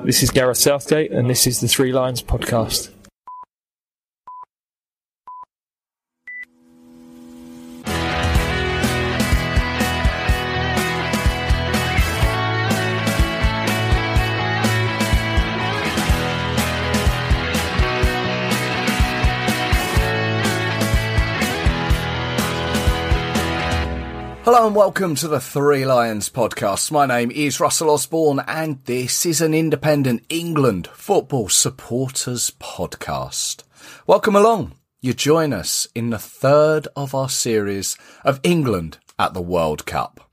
This is Gareth Southgate, and this is the Three Lions podcast. Hello and welcome to the Three Lions podcast. My name is Russell Osborne and this is an independent England football supporters podcast. Welcome along. You join us in the third of our series of England at the World Cup.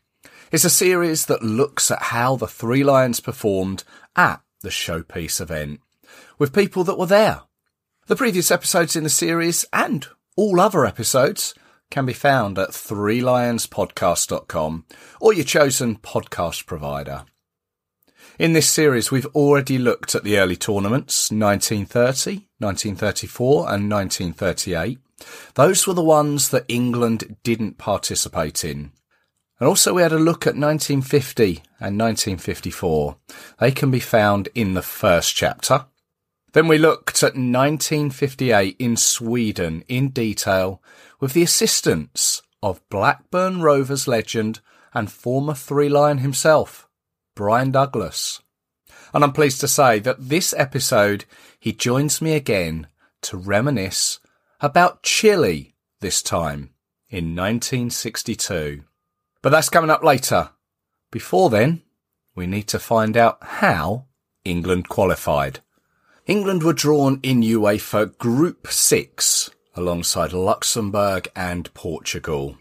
It's a series that looks at how the Three Lions performed at the showpiece event with people that were there. The previous episodes in the series and all other episodes can be found at threelionspodcast.com or your chosen podcast provider. In this series, we've already looked at the early tournaments, 1930, 1934 and 1938. Those were the ones that England didn't participate in. And also we had a look at 1950 and 1954. They can be found in the first chapter. Then we looked at 1958 in Sweden in detail with the assistance of Blackburn Rovers legend and former Three Lion himself, Bryan Douglas. And I'm pleased to say that this episode he joins me again to reminisce about Chile this time in 1962. But that's coming up later. Before then, we need to find out how England qualified. England were drawn in UEFA Group 6 alongside Luxembourg and Portugal.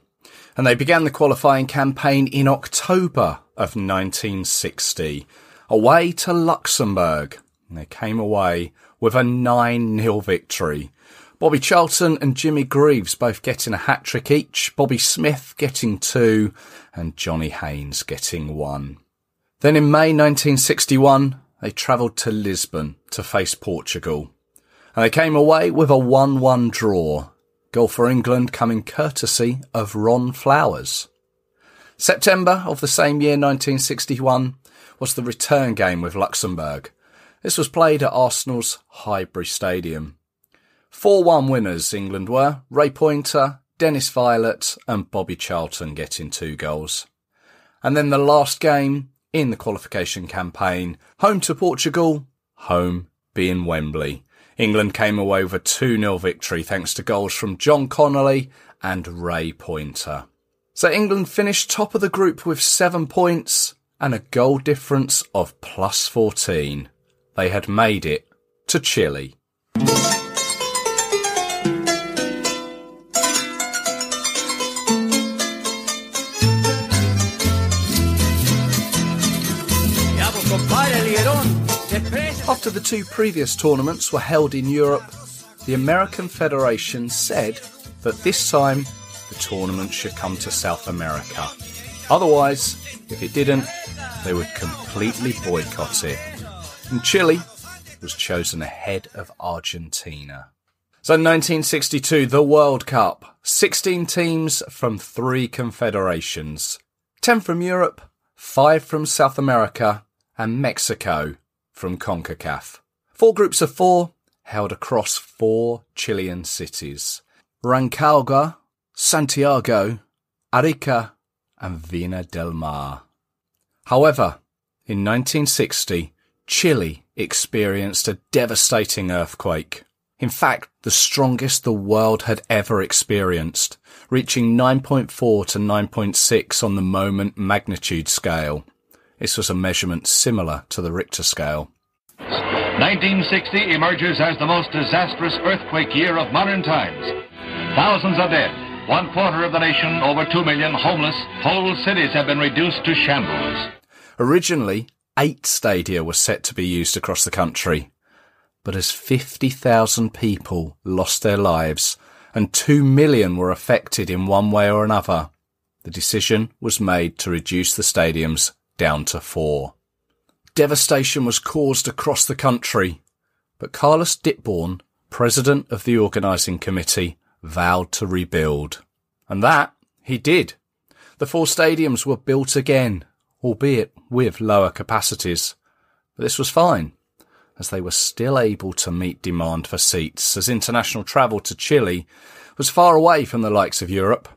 And they began the qualifying campaign in October of 1960, away to Luxembourg. And they came away with a 9-0 victory. Bobby Charlton and Jimmy Greaves both getting a hat-trick each, Bobby Smith getting 2 and Johnny Haynes getting 1. Then in May 1961, they travelled to Lisbon to face Portugal. And they came away with a 1-1 draw. Goal for England coming courtesy of Ron Flowers. September of the same year, 1961, was the return game with Luxembourg. This was played at Arsenal's Highbury Stadium. 4-1 winners England were, Ray Pointer, Dennis Viollet and Bobby Charlton getting 2 goals. And then the last game in the qualification campaign, home to Portugal, home being Wembley. England came away with a 2-0 victory thanks to goals from John Connolly and Ray Pointer. So England finished top of the group with 7 points and a goal difference of plus 14. They had made it to Chile. After the 2 previous tournaments were held in Europe, the American Federation said that this time the tournament should come to South America. Otherwise, if it didn't, they would completely boycott it. And Chile was chosen ahead of Argentina. So 1962, the World Cup. 16 teams from 3 confederations. 10 from Europe, 5 from South America, and Mexico from CONCACAF. 4 groups of 4 held across 4 Chilean cities: Rancagua, Santiago, Arica and Vina del Mar. However, in 1960, Chile experienced a devastating earthquake. In fact, the strongest the world had ever experienced, reaching 9.4 to 9.6 on the moment magnitude scale. This was a measurement similar to the Richter scale. 1960 emerges as the most disastrous earthquake year of modern times. Thousands are dead. 1/4 of the nation, over 2 million homeless. Whole cities have been reduced to shambles. Originally, 8 stadia were set to be used across the country. But as 50,000 people lost their lives and 2 million were affected in one way or another, the decision was made to reduce the stadiums down to 4. Devastation was caused across the country, but Carlos Ditborn, president of the organising committee, vowed to rebuild. And that he did. The 4 stadiums were built again, albeit with lower capacities. But this was fine, as they were still able to meet demand for seats, as international travel to Chile was far away from the likes of Europe.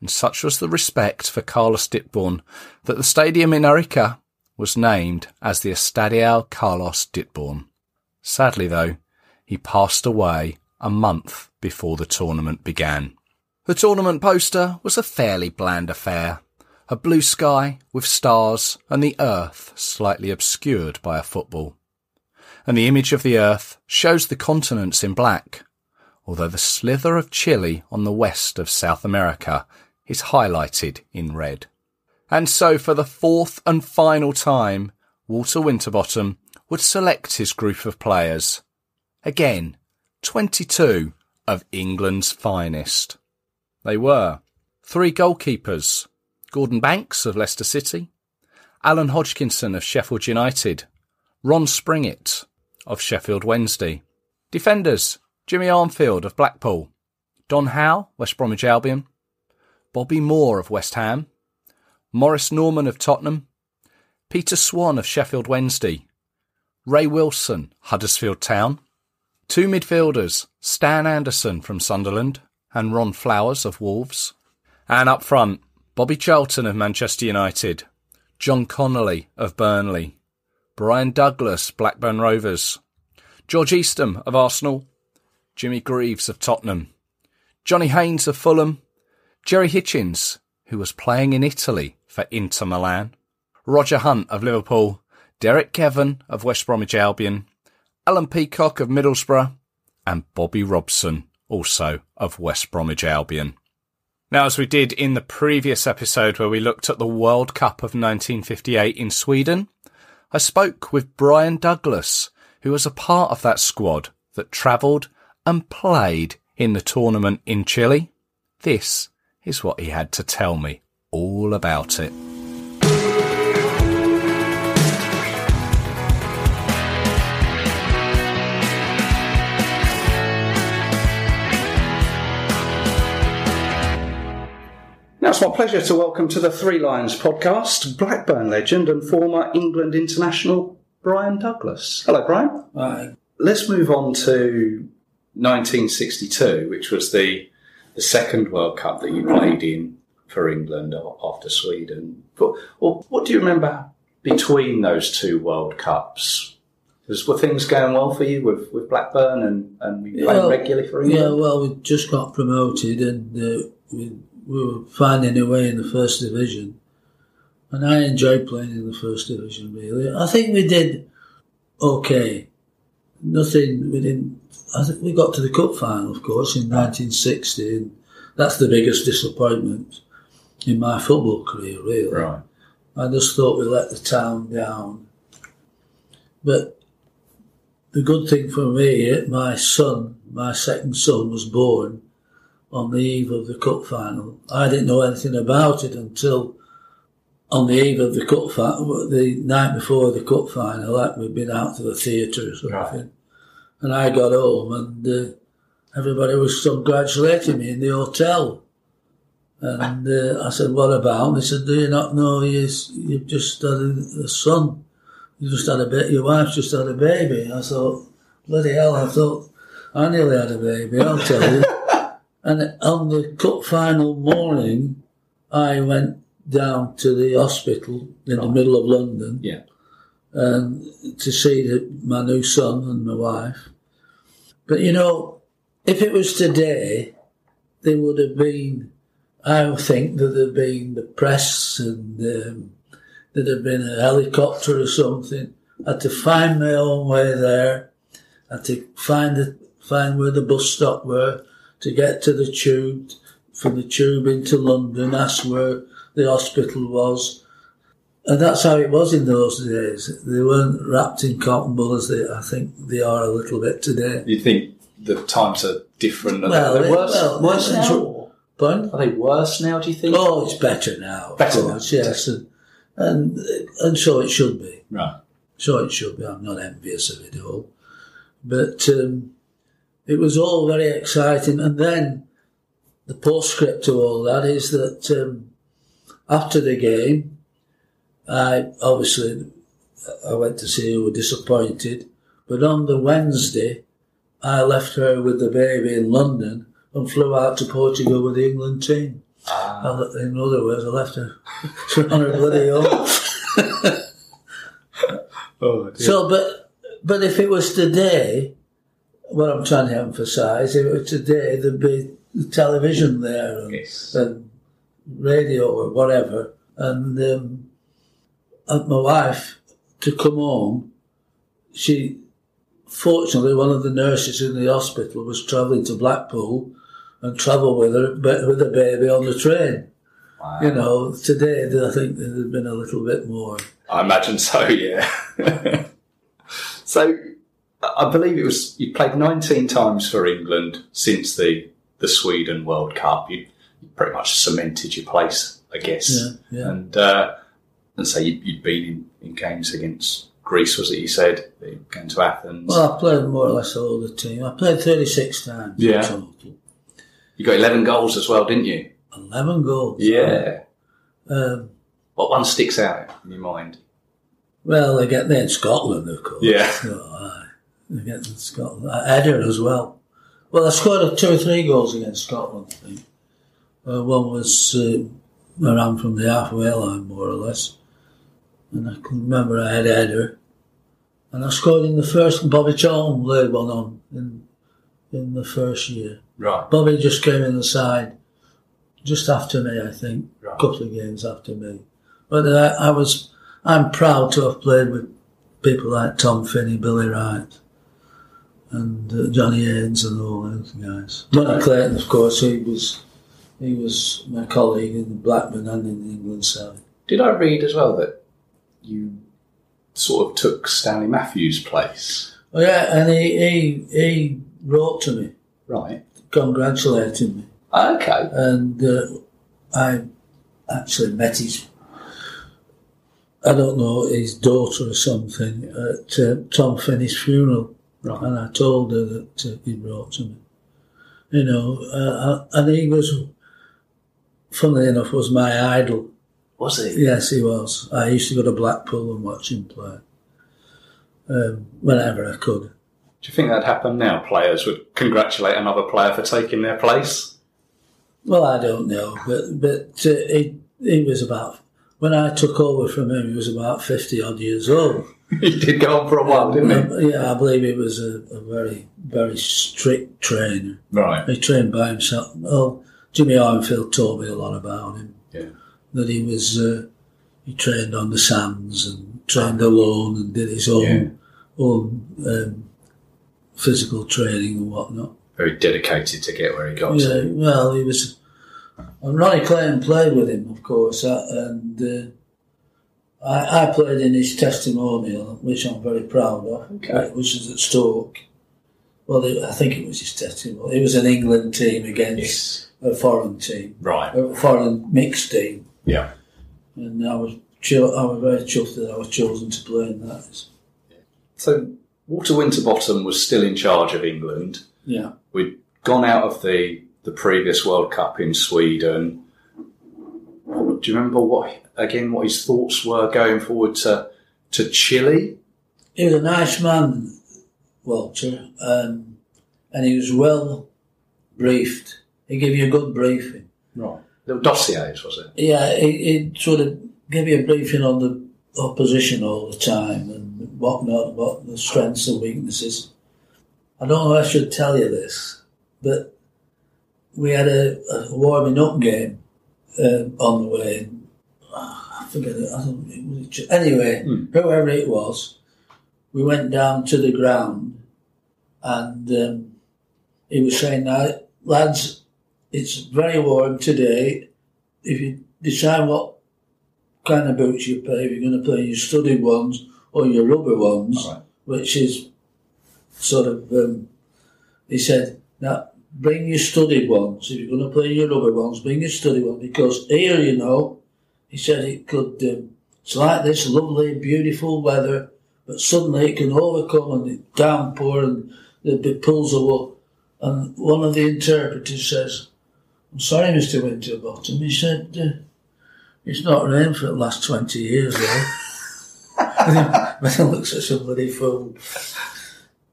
And such was the respect for Carlos Ditborn that the stadium in Arica was named as the Estadio Carlos Ditborn. Sadly, though, he passed away a month before the tournament began. The tournament poster was a fairly bland affair, a blue sky with stars and the earth slightly obscured by a football. And the image of the earth shows the continents in black, although the slither of Chile on the west of South America is highlighted in red. And so for the fourth and final time, Walter Winterbottom would select his group of players. Again, 22 of England's finest. They were 3 goalkeepers: Gordon Banks of Leicester City, Alan Hodgkinson of Sheffield United, Ron Springett of Sheffield Wednesday. Defenders: Jimmy Armfield of Blackpool, Don Howe, West Bromwich Albion, Bobby Moore of West Ham, Maurice Norman of Tottenham, Peter Swan of Sheffield Wednesday, Ray Wilson, Huddersfield Town, 2 midfielders, Stan Anderson from Sunderland and Ron Flowers of Wolves, and up front, Bobby Charlton of Manchester United, John Connolly of Burnley, Bryan Douglas, Blackburn Rovers, George Eastham of Arsenal, Jimmy Greaves of Tottenham, Johnny Haynes of Fulham, Jerry Hitchens, who was playing in Italy for Inter Milan, Roger Hunt of Liverpool, Derek Kevin of West Bromwich Albion, Alan Peacock of Middlesbrough, and Bobby Robson, also of West Bromwich Albion. Now, as we did in the previous episode where we looked at the World Cup of 1958 in Sweden, I spoke with Bryan Douglas, who was a part of that squad that travelled and played in the tournament in Chile. This is what he had to tell me all about it. Now it's my pleasure to welcome to the Three Lions podcast Blackburn legend and former England international Bryan Douglas. Hello, Bryan. Right. Let's move on to 1962, which was the second World Cup that you played in for England after Sweden. But what do you remember between those 2 World Cups? Were things going well for you with Blackburn and we played regularly for England? Yeah, well, we just got promoted and we were finding a way in the First Division. And I enjoyed playing in the First Division, really. I think we did okay. I think we got to the cup final, of course, in 1960, and that's the biggest disappointment in my football career, really. Right. I just thought we let the town down. But the good thing for me, my second son, was born on the eve of the cup final. I didn't know anything about it until on the eve of the cup final, the night before the cup final, like we'd been out to the theatre or something. Right. And I got home and everybody was congratulating me in the hotel. And I said, what about? And they said, do you not know you've just had a son? Your wife's just had a baby. I thought, bloody hell, I nearly had a baby, I'll tell you. And on the cup final morning, I went down to the hospital in the middle of London, and to see my new son and my wife. But if it was today, there would have been, I think that there'd been the press and there'd have been a helicopter or something. I had to find my own way there. I had to find where the bus stop were to get to the tube, from the tube into London, ask where the hospital was. And that's how it was in those days. They weren't wrapped in cotton wool as I think they are a little bit today. You think the times are different? Well, are they worse now? Pardon? Are they worse now, do you think? Oh, it's better now. Better now? Yes. And so it should be. Right. So it should be. I'm not envious of it all. But it was all very exciting. And then the postscript to all that is that after the game, I obviously I went to see her, were disappointed. But on the Wednesday, I left her with the baby in London and flew out to Portugal with the England team. In other words, I left her on her bloody own. Oh, dear. So, but if it was today, what I'm trying to emphasise, if it was today, there'd be the television there and radio or whatever. And my wife, to come home, fortunately, one of the nurses in the hospital was travelling to Blackpool and travelled with her, with the baby on the train. Wow. You know, today I think there'd been a little bit more. I imagine so, yeah. So, I believe you played 19 times for England since the Sweden World Cup. You pretty much cemented your place, I guess. Yeah. And so you'd been in games against Greece, was it, you said? Going to Athens. Well, I played more or less all the team. I played 36 times in total. You got 11 goals as well, didn't you? 11 goals. Yeah. What one sticks out in your mind? Well, they get there in Scotland, of course. Yeah. They get in Scotland. Edinburgh as well. Well, I scored 2 or 3 goals against Scotland, I think. One was around from the halfway line, more or less. And I can remember I had Edinburgh. And I scored in the first, Bobby Charlton laid one on in the first year. Right. Bobby just came in the side just after me, I think. Right. A couple of games after me. But I'm proud to have played with people like Tom Finney, Billy Wright, and Johnny Haynes and all those guys. Johnny Clayton, of course, he was my colleague in Blackburn and in the England side. Did I read as well that you sort of took Stanley Matthews' place? Oh yeah, and he wrote to me, Right. congratulating me. Okay. And I actually met his daughter or something at Tom Finney's funeral. Right. And I told her that he wrote to me. You know, and he was, funnily enough, was my idol. Was he? Yes, he was. I used to go to Blackpool and watch him play whenever I could. Do you think that'd happen now? Players would congratulate another player for taking their place? Well, I don't know, but he was about, when I took over from him, he was about 50-odd years old. He did go on for a while, didn't he? Yeah, I believe he was a very, very strict trainer. Right. He trained by himself. Oh, Jimmy Armfield told me a lot about him. Yeah. That he was, he trained on the sands and trained alone and did his own physical training and whatnot. Very dedicated to get where he got Yeah, to. well, he was. And Ronnie Clayton played with him, of course, and I played in his testimonial, which I'm very proud of, which is at Stoke. Well, I think it was his testimonial. It was an England team against a foreign team, Right. a foreign mixed team, Yeah. and I was very chuffed that I was chosen to play in that. So Walter Winterbottom was still in charge of England. Yeah. We'd gone out of the previous World Cup in Sweden. Do you remember what his thoughts were going forward to Chile? He was a nice man, Walter, and he was well briefed. He gave you a good briefing. Right. Little dossiers, was it? Yeah, he sort of gave you a briefing on the opposition all the time and whatnot, what the strengths and weaknesses. I don't know if I should tell you this, but we had a warming up game on the way. I forget it. Anyway, whoever it was, we went down to the ground and he was saying, now, lads, it's very warm today. If you decide what kind of boots you play, if you're going to play your studded ones or your rubber ones, Right. which is sort of, he said, now, bring your studded ones. If you're going to play your rubber ones, bring your studded ones, because here, you know, he said it could, it's like this lovely, beautiful weather, but suddenly it can overcome and it downpour and there'll be pools of water. And one of the interpreters says, I'm sorry, Mr. Winterbottom. He said, it's not rained for the last 20 years, though. when he looks at somebody fool.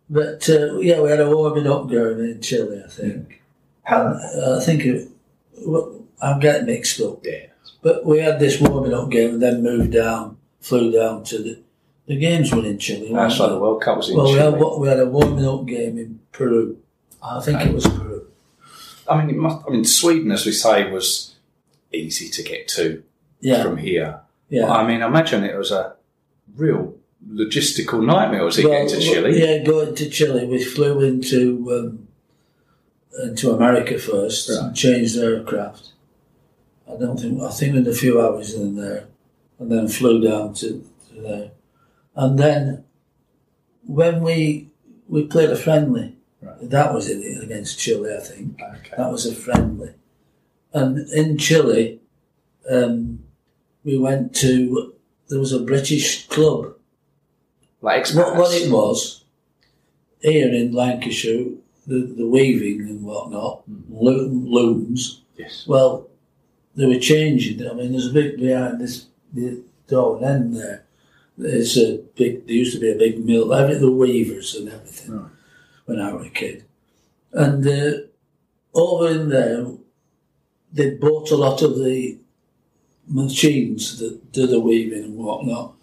But we had a warming up game in Chile, I think. I'm getting mixed up. Yeah. But we had this warming up game and then flew down to the games were in Chile. That's right, the World Cup was in Chile. Well, we had a warming up game in Peru. I think it was Peru. I mean, Sweden, as we say, was easy to get to from here. Yeah. I mean, I imagine it was a real logistical nightmare, was it, getting to Chile? Yeah, going to Chile. We flew into America first and changed aircraft. I think in a few hours in there, and then flew down to there. And then when we played a friendly, that was it against Chile, I think. Okay. That was a friendly. And in Chile, we went to, there was a British club. Like expats? What it was, here in Lancashire, the weaving and whatnot, looms. Yes. Well, they were changing. I mean, there's a big behind this the door and end there. There used to be a big mill, the weavers and everything when I was a kid. And over in there, they bought a lot of the machines that do the weaving and whatnot.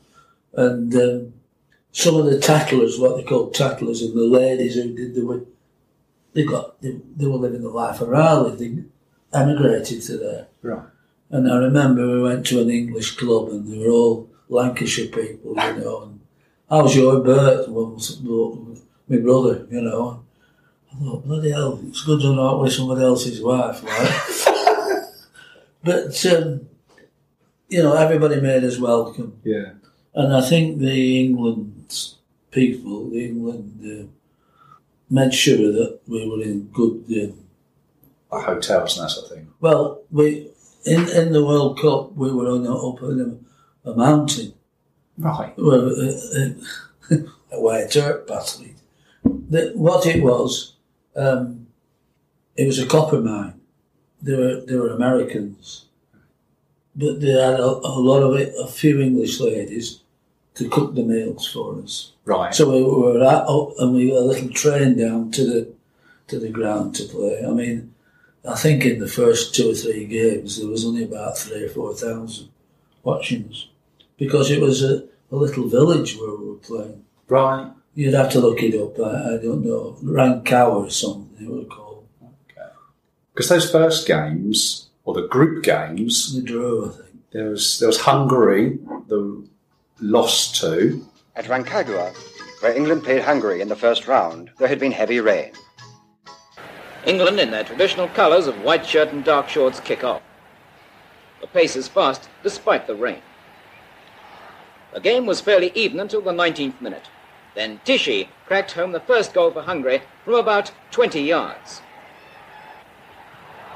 And some of the tattlers, what they called tattlers, and the ladies who did they were living the life of Raleigh. They emigrated to there. Right. And I remember we went to an English club and they were all Lancashire people, and how's your Bert? Well, my brother, and I thought, bloody hell, it's good to not with somebody else's wife, right? But, everybody made us welcome. Yeah. And I think the England made sure that we were in good... hotels and that sort of thing. Well, in the World Cup, we were up in a mountain. Right. Where dirt battery. What it was a copper mine. They were Americans. But they had a lot of it, a few English ladies to cook the meals for us. Right. So we were and we got a little train down to the ground to play. I mean, I think in the first 2 or 3 games there was only about 3,000 or 4,000 watching us because it was a little village where we were playing. Right. You'd have to look it up. I don't know, Rankow or something it was called. Okay. Because those first games, or the group games, the draw, I think. There was Hungary, the lost to. At Rancagua, where England played Hungary in the first round, there had been heavy rain. England, in their traditional colours of white shirt and dark shorts, kick off. The pace is fast, despite the rain. The game was fairly even until the 19th minute. Then Tichy cracked home the first goal for Hungary from about 20 yards.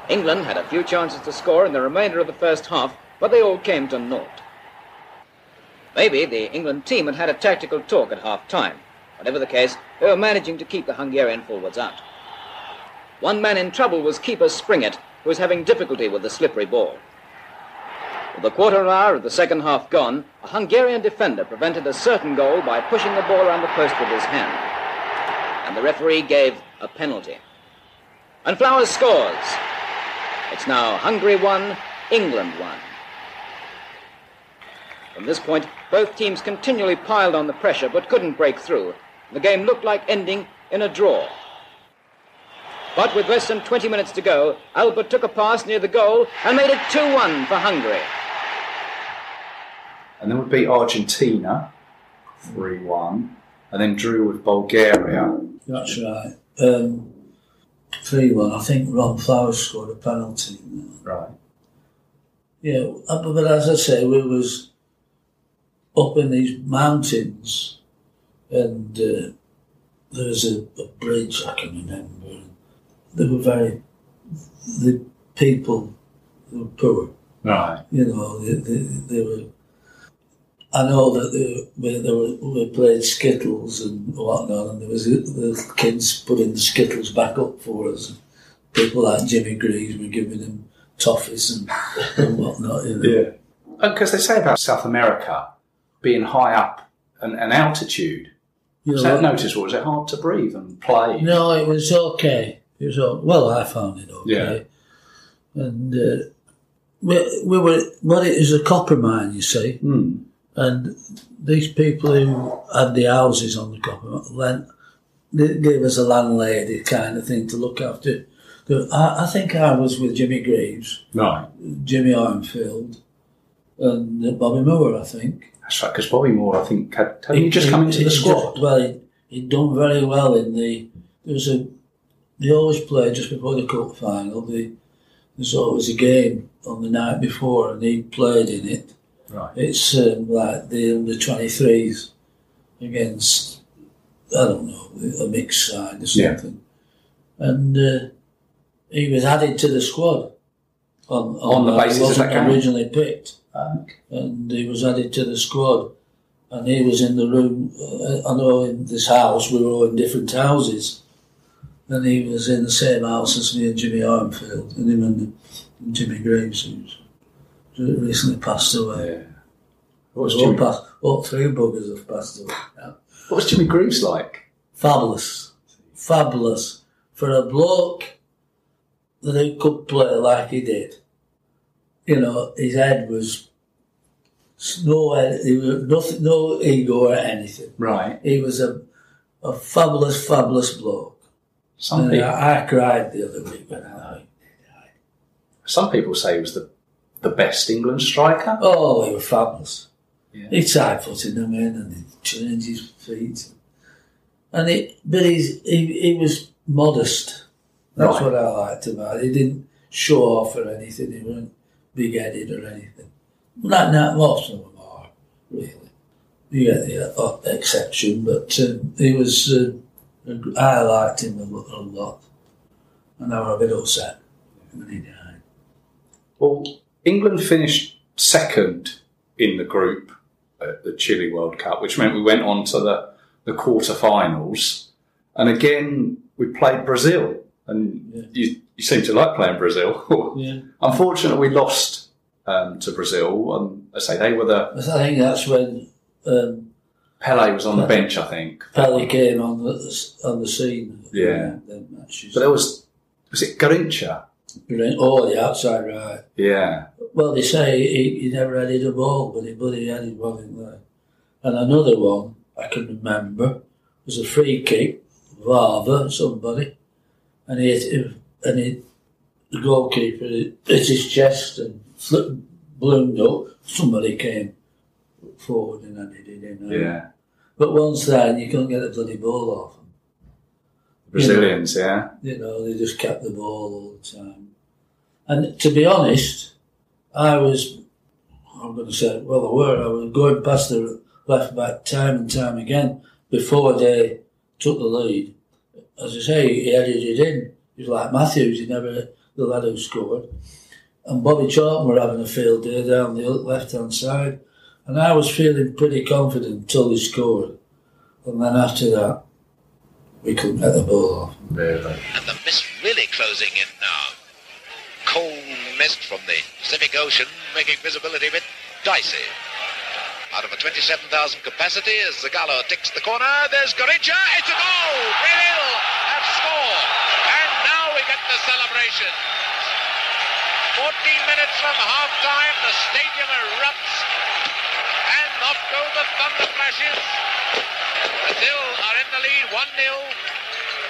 England had a few chances to score in the remainder of the first half, but they all came to naught. Maybe the England team had had a tactical talk at half-time. Whatever the case, they were managing to keep the Hungarian forwards out. One man in trouble was keeper Springett, who was having difficulty with the slippery ball. With a quarter of an hour of the second half gone, a Hungarian defender prevented a certain goal by pushing the ball around the post with his hand. And the referee gave a penalty. And Flowers scores. It's now Hungary 1, England 1. From this point, both teams continually piled on the pressure but couldn't break through. The game looked like ending in a draw. But with less than 20 minutes to go, Albert took a pass near the goal and made it 2-1 for Hungary. And then we beat Argentina 3-1, and then drew with Bulgaria. That's right. 3-1. I think Ron Flowers scored a penalty. Right. Yeah, but as I say, we was up in these mountains, and there was a bridge I can remember. They were the people were poor. Right. You know, they were. I know that we played Skittles and whatnot, and there was the kids putting the Skittles back up for us. People like Jimmy Greaves were giving them toffees and whatnot. You know. Yeah. Because they say about South America being high up an altitude. You Was know, that noticeable? Was it hard to breathe and play? No, it was okay. It was well, I found it okay. Yeah. And we were, well, it was a copper mine, you see. Mm. And these people who had the houses on the copper mine, they gave us a landlady kind of thing to look after. I think I was with Jimmy Greaves, Right. Jimmy Armfield, and Bobby Moore, I think. That's right, because Bobby Moore, I think, had he just come into the squad? He'd done very well in they always play just before the cup final. There's always a game on the night before, and he played in it. Right. It's like the under-23s against, I don't know, a mixed side or something. Yeah. And he was added to the squad on the basis he wasn't of that game? originally picked. Okay. And he was added to the squad. And he was in the room, I know in this house, we were all in different houses. And he was in the same house as me and Jimmy Armfield, and him and Jimmy Greaves, who recently passed away. Yeah. What was Jimmy? All three buggers have passed away now. What was Jimmy Greaves like? Fabulous. Fabulous. For a bloke that could play like he did. You know, his head was nothing, no ego or anything. Right. He was a fabulous, fabulous bloke. I cried the other week when I died. Some people say he was the best England striker. Oh, he was fabulous. Yeah. He'd side-footed them in and he'd change his feet. But he was modest. That's Right. what I liked about it. He didn't show off or anything. He wasn't big-headed or anything. Not most of them are, really. You get the exception, but he was... I liked him a lot. And I was a bit upset when he died. Well, England finished second in the group at the Chile World Cup, which meant we went on to the quarter-finals. And again, we played Brazil. And you seem to like playing Brazil. Yeah. Unfortunately, we lost to Brazil. And I say they were I think that's when... Pele was on the bench, I think. Pele came on the scene. Yeah. The matches. But there was it Garrincha? Oh, the outside right. Yeah. Well, they say he never headed a ball, but he headed one in there. And another one I can remember was a free kick, Varva, somebody, and the goalkeeper hit his chest and ballooned up. Somebody came forward and headed it in. Yeah. But once then, you couldn't get the bloody ball off them. Brazilians, yeah. You know, they just kept the ball all the time. And to be honest, I was going past the left back time and time again before they took the lead. As I say, he headed it in. He was like Matthews, the lad who scored. And Bobby Charlton were having a field day down the left-hand side. And I was feeling pretty confident until he scored. And then after that, we couldn't get the ball off. Really? And the mist really closing in now. Cold mist from the Pacific Ocean, making visibility a bit dicey. Out of a 27,000 capacity as Zagallo ticks the corner, there's Garrincha, it's a goal! Brazil have scored! And now we get the celebration. 14 minutes from half-time, the stadium erupts. And off go the thunder flashes. Brazil are in the lead, 1-0.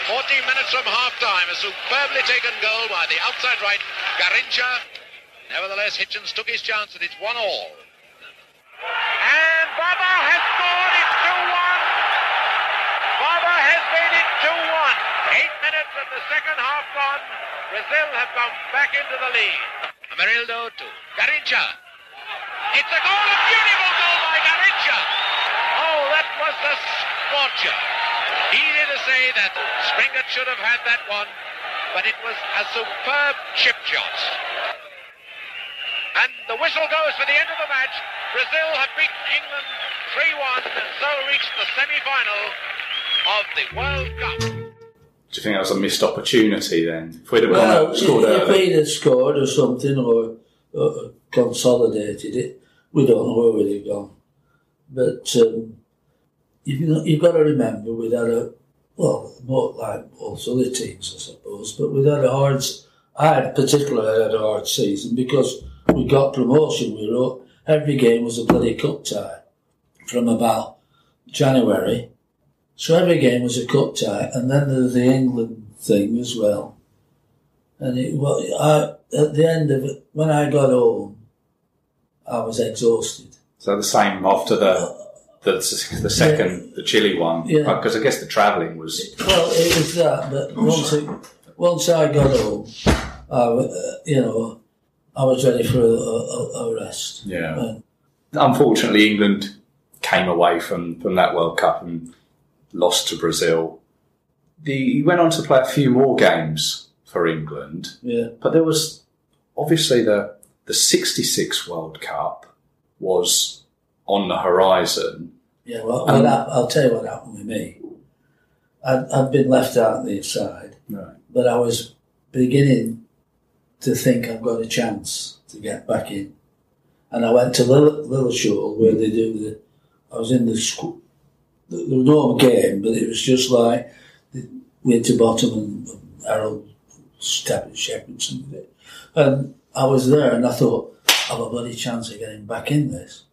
14 minutes from half-time. A superbly taken goal by the outside right, Garrincha. Nevertheless, Hitchens took his chance and it's 1-1. And Baba has scored, it's 2-1. Baba has made it 2-1. 8 minutes of the second half gone. Brazil have come back into the lead. Amarildo to Garrincha. It's a goal, a beautiful goal by Garrincha. Oh, that was a scorcher. Easy to say that Springett should have had that one, but it was a superb chip shot. And the whistle goes for the end of the match. Brazil have beaten England 3-1 and so reached the semi-final of the World Cup. Do you think that was a missed opportunity then? If we'd have scored if early. we'd have scored or something or consolidated it, we don't know where we'd have gone. But you've got to remember we'd had more like most other teams, I suppose, but we'd had I had particularly had a hard season because we got promotion. Every game was a bloody cup tie from about January. So every game was a cup tie, and then there was the England thing as well. And at the end of it, when I got home, I was exhausted. So the same after the second, the Chile one, because I guess the travelling was... Well, it was that, but once I got home, I was ready for a rest. Yeah. Unfortunately, England came away from that World Cup and lost to Brazil. He went on to play a few more games for England. Yeah. But there was obviously the 66 World Cup was on the horizon. Yeah, well, I'll tell you what happened with me. I'd been left out on the side, right, but I was beginning to think I've got a chance to get back in. And I went to Lilleshall where they do I was in the school. There was no game, but it was just like Winterbottom and Harold Shepherdson. And I was there and I thought, I've a bloody chance of getting back in this.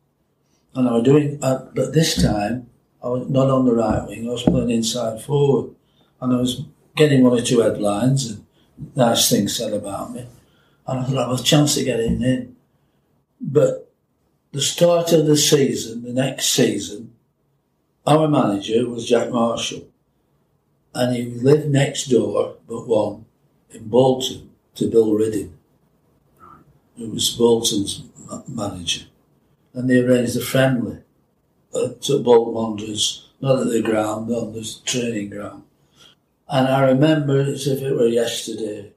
And I was doing, but this time, I was not on the right wing, I was playing inside forward. And I was getting one or two headlines and nice things said about me. And I thought, I have a chance of getting in. But the start of the season, the next season, our manager was Jack Marshall. And he lived next door, but one, in Bolton, to Bill Ridding, who was Bolton's manager. And they arranged a friendly at Bolton Wanderers, not at the ground, on the training ground. And I remember it as if it were yesterday.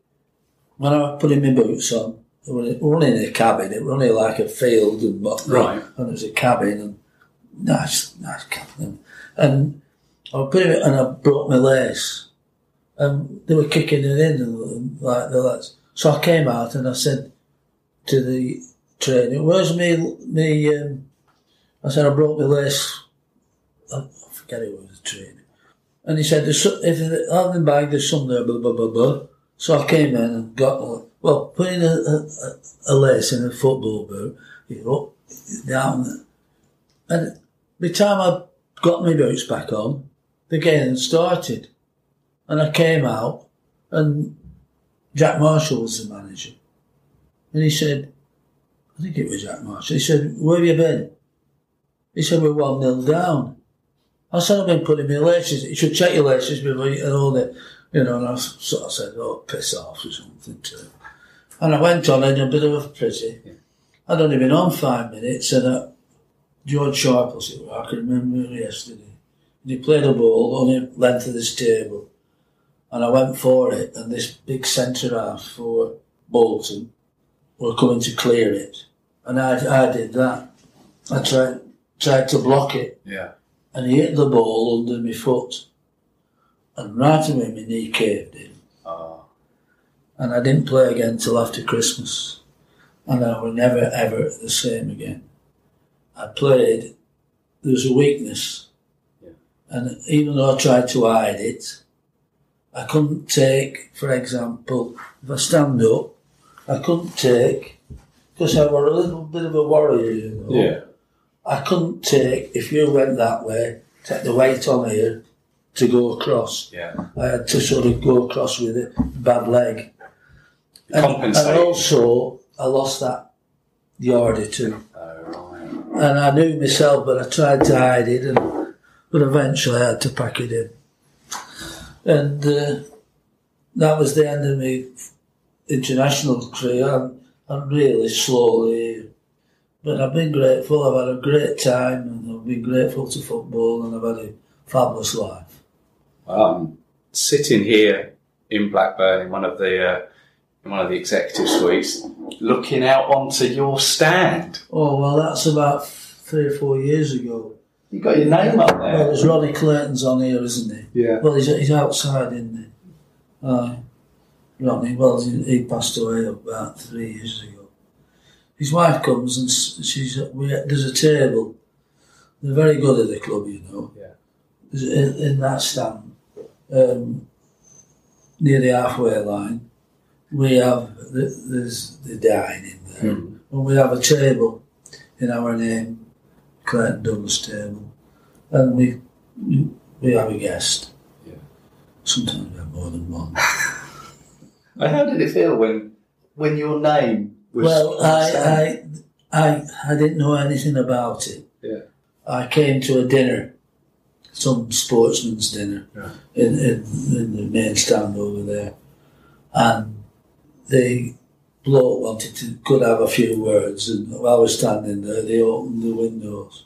When I was putting my boots on, we were only in a cabin, it was only like a field and right, and it was a cabin, and nice cabin. And I was putting it, and I broke my lace. And they were kicking it in, like the lads. So I came out and I said to the trainer, where's me? I said, I broke my lace. I forget it was the trainer. And he said, if I have the bag, there's some there, blah, blah, blah, blah. So I came in and got, putting a lace in a football boot, up, down. And by the time I got my boots back on, the game had started. And I came out, and Jack Marshall was the manager. And he said, I think it was Jack Marshall, he said, where have you been? He said, we're 1-0 down. I said, I've been putting my laces, you should check your laces before you and all that, and I sort of said, oh, piss off or something to him. And I went on in a bit of a pretty. I'd only been on 5 minutes, and George Sharp, I can remember yesterday, and he played a ball on the length of this table. And I went for it, and this big centre-half for Bolton were coming to clear it. And I did that. I tried to block it. Yeah. And he hit the ball under my foot. And right away my knee caved in. Oh. And I didn't play again till after Christmas. And I was never, ever the same again. I played, there was a weakness. Yeah. And even though I tried to hide it, I couldn't take, for example, if I stand up, I couldn't take, because I was a little bit of a warrior, Yeah. I couldn't take, if you went that way, take the weight on here to go across. Yeah. I had to sort of go across with a bad leg. And also, I lost that yard or two. Oh, right. And I knew myself, but I tried to hide it, but eventually I had to pack it in. And that was the end of my international career. I'm really slowly, but I've been grateful. I've had a great time, and I've been grateful to football, and I've had a fabulous life. Sitting here in Blackburn in one of the executive suites, looking out onto your stand. Oh well, that's about 3 or 4 years ago. You got your name up there. Well, there's Ronnie Clayton's on here, isn't he? Yeah. Well, he's outside, isn't he? Ronnie, well, he passed away about 3 years ago. His wife comes and there's a table. They're very good at the club, you know. Yeah. in that stand, near the halfway line, we have there's the dining there, and we have a table in our name, Bryan Douglas table, and we have a guest. Yeah. Sometimes we have more than one. How did it feel when your name was? Well, I didn't know anything about it. Yeah. I came to a dinner, some sportsman's dinner, in the main stand over there, and the bloke could have a few words, and while I was standing there, they opened the windows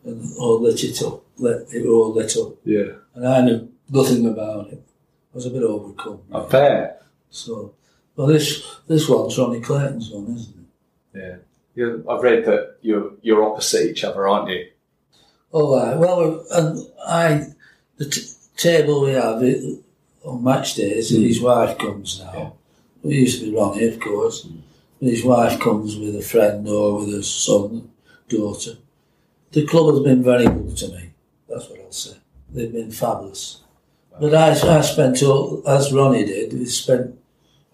and all lit it up. It were all lit up. Yeah. And I knew nothing about it. I was a bit overcome. I bet. So, well, this one's Ronnie Clayton's one, isn't it? Yeah. I've read that you're opposite each other, aren't you? All right. Well, and the table we have on match days, his wife comes now. Yeah. It used to be Ronnie, of course. But his wife comes with a friend or with her son, daughter. The club has been very good to me. That's what I'll say. They've been fabulous. Wow. But I spent, as Ronnie did, we spent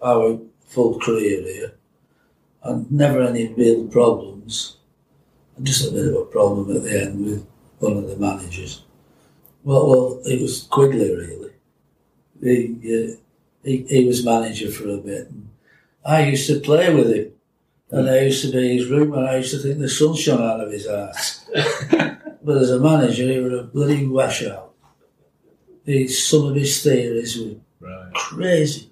our full career here, and never any real problems. And just a bit of a problem at the end with one of the managers. Well, it was Quigley, really. He was manager for a bit. And I used to play with him, and I used to be in his room, and I used to think the sun shone out of his eyes. But as a manager, he was a bloody washout. Some of his theories were crazy.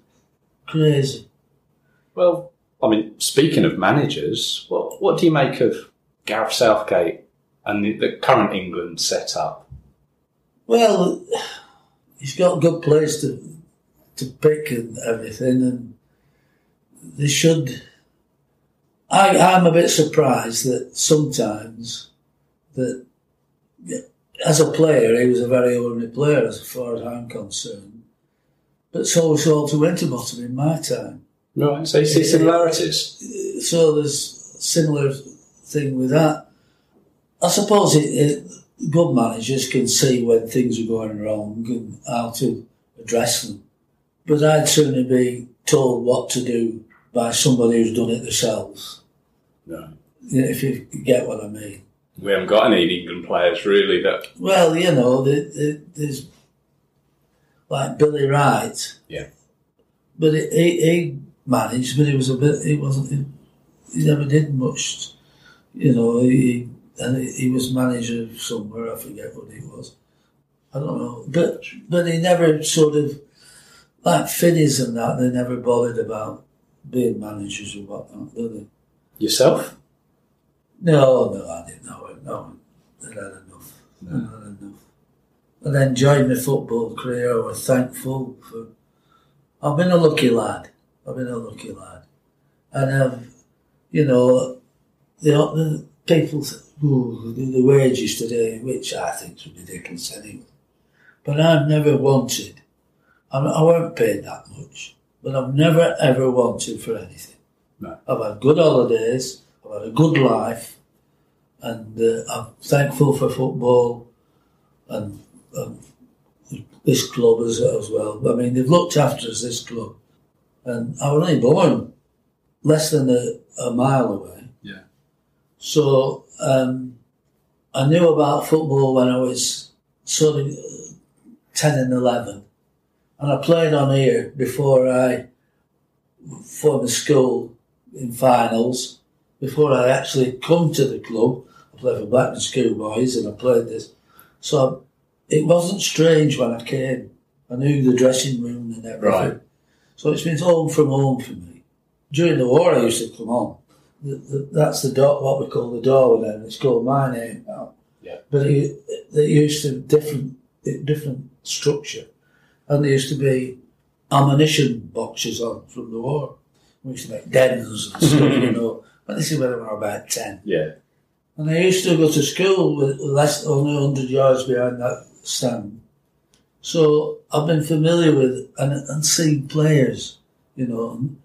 Well, I mean, speaking of managers, what do you make of Gareth Southgate and the current England setup? Well, he's got a good place to pick and everything, and they should. I'm a bit surprised that sometimes that as a player he was a very ordinary player as far as I'm concerned, but so was Walter Winterbottom in my time. Right, so you see similarities. So there's similar thing with that. I suppose good managers can see when things are going wrong and how to address them. But I'd sooner be told what to do by somebody who's done it themselves. No. If you get what I mean. We haven't got any England players really that. Well, there's like Billy Wright. Yeah. But he managed, but he never did much. He was manager of somewhere. I forget what he was. I don't know, but he never sort of like Finneys and that. They never bothered about being managers or whatnot, did they? Yourself? No, I didn't know it. No, I'd had enough. No. I'd had enough. I enjoyed my football career. I was thankful for. I've been a lucky lad. And the people, the wages today, which I think is ridiculous anyway. But I've never wanted. I weren't paid that much, but I've never ever wanted for anything. No. I've had good holidays. I've had a good life, and I'm thankful for football and this club as well. I mean, they've looked after us, this club, and I was only born less than a mile away. Yeah. So I knew about football when I was sort of 10 and 11, and I played on here before I formed a school in finals. Before I actually come to the club, I played for Blackburn Schoolboys and I played this. So it wasn't strange when I came. I knew the dressing room and everything. Right. So it's been home from home for me. During the war I used to come on. That's the door, what we call the doorway then. It's called my name now. Yeah. But they used to different structure. And there used to be ammunition boxes on from the war. We used to make dens and stuff, And this is when I was about 10. Yeah. And I used to go to school with only 100 yards behind that stand. So I've been familiar with and seen players, In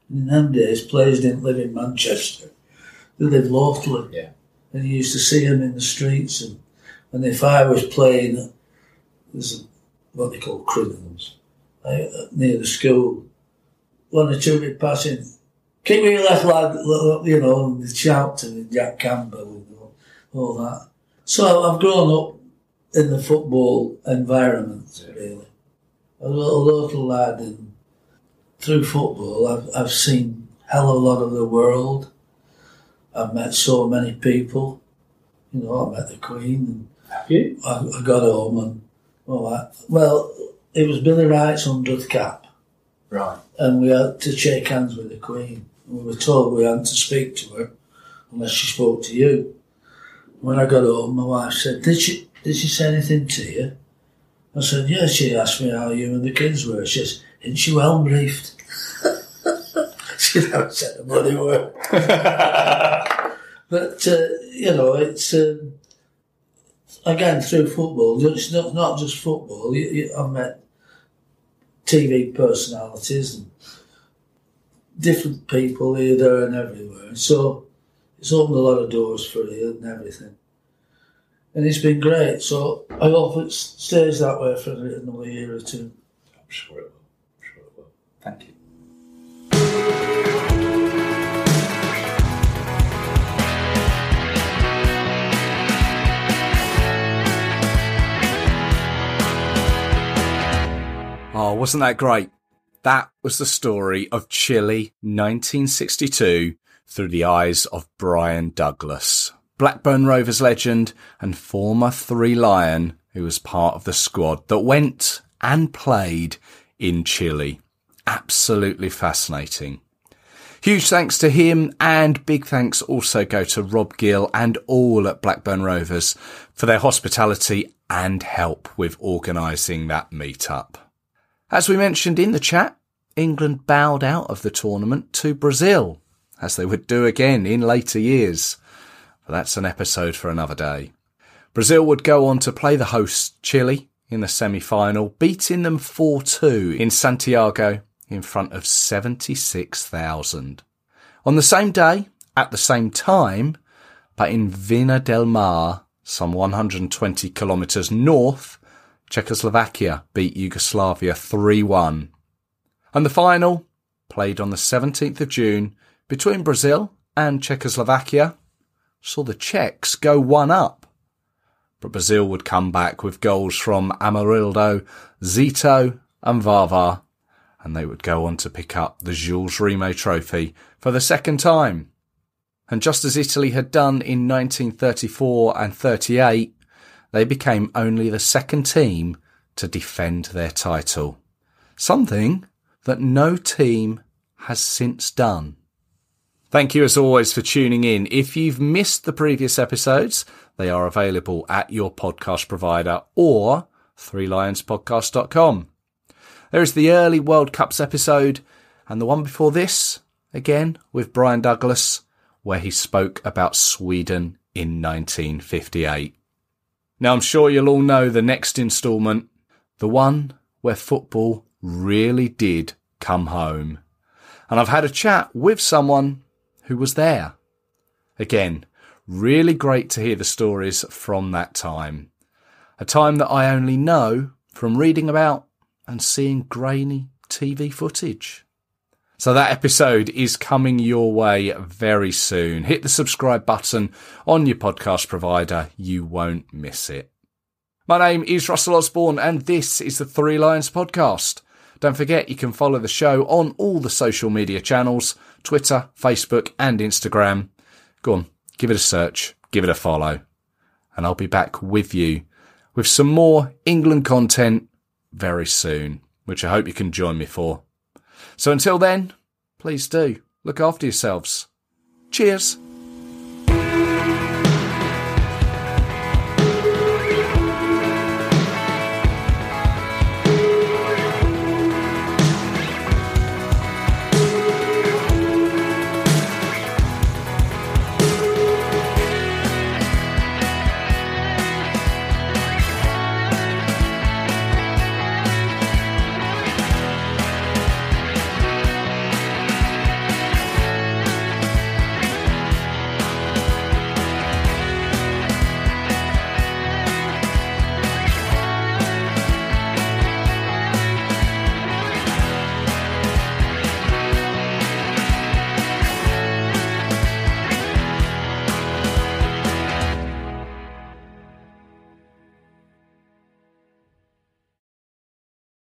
them days, players didn't live in Manchester. They lived locally. Yeah. And you used to see them in the streets. And if I was playing there's what they call criminals near the school. One or two be passing, keep with your left lad, you know, and they shout to me, Jack Campbell and all that. So I've grown up in the football environment, really. A little lad, and through football I've seen hell of a lot of the world. I've met so many people. You know, I met the Queen. And have you? I got home and all that. Well, it was Billy Wright's 100th cap. Right. And we had to shake hands with the Queen. We were told we hadn't to speak to her unless she spoke to you. When I got home, my wife said, Did she say anything to you? I said, yeah, she asked me how you and the kids were. She says, isn't she well briefed? She never said a bloody word. But, you know, it's, again, through football, it's not just football. I've met TV personalities and different people here, there and everywhere. So it's opened a lot of doors for you and everything. And it's been great. So I hope it stays that way for another year or two. I'm sure it will. Thank you. Oh, wasn't that great? That was the story of Chile 1962 through the eyes of Bryan Douglas, Blackburn Rovers legend and former Three Lion who was part of the squad that went and played in Chile. Absolutely fascinating. Huge thanks to him, and big thanks also go to Rob Gill and all at Blackburn Rovers for their hospitality and help with organising that meet-up. As we mentioned in the chat, England bowed out of the tournament to Brazil, as they would do again in later years. But that's an episode for another day. Brazil would go on to play the hosts Chile in the semi-final, beating them 4-2 in Santiago in front of 76,000. On the same day, at the same time, but in Vina del Mar, some 120 kilometres north, Czechoslovakia beat Yugoslavia 3-1. And the final, played on the 17th of June between Brazil and Czechoslovakia, saw the Czechs go 1-up. But Brazil would come back with goals from Amarildo, Zito and Vava, and they would go on to pick up the Jules Rimet trophy for the second time. And just as Italy had done in 1934 and 38, they became only the second team to defend their title. Something that no team has since done. Thank you as always for tuning in. If you've missed the previous episodes, they are available at your podcast provider or threelionspodcast.com. There is the early World Cups episode and the one before this, again with Bryan Douglas, where he spoke about Sweden in 1958. Now I'm sure you'll all know the next instalment, the one where football really did come home. And I've had a chat with someone who was there. Again, really great to hear the stories from that time. A time that I only know from reading about and seeing grainy TV footage. So that episode is coming your way very soon. Hit the subscribe button on your podcast provider. You won't miss it. My name is Russell Osborne and this is the Three Lions Podcast. Don't forget you can follow the show on all the social media channels, Twitter, Facebook and Instagram. Go on, give it a search, give it a follow. And I'll be back with you with some more England content very soon, which I hope you can join me for. So until then, please do look after yourselves. Cheers.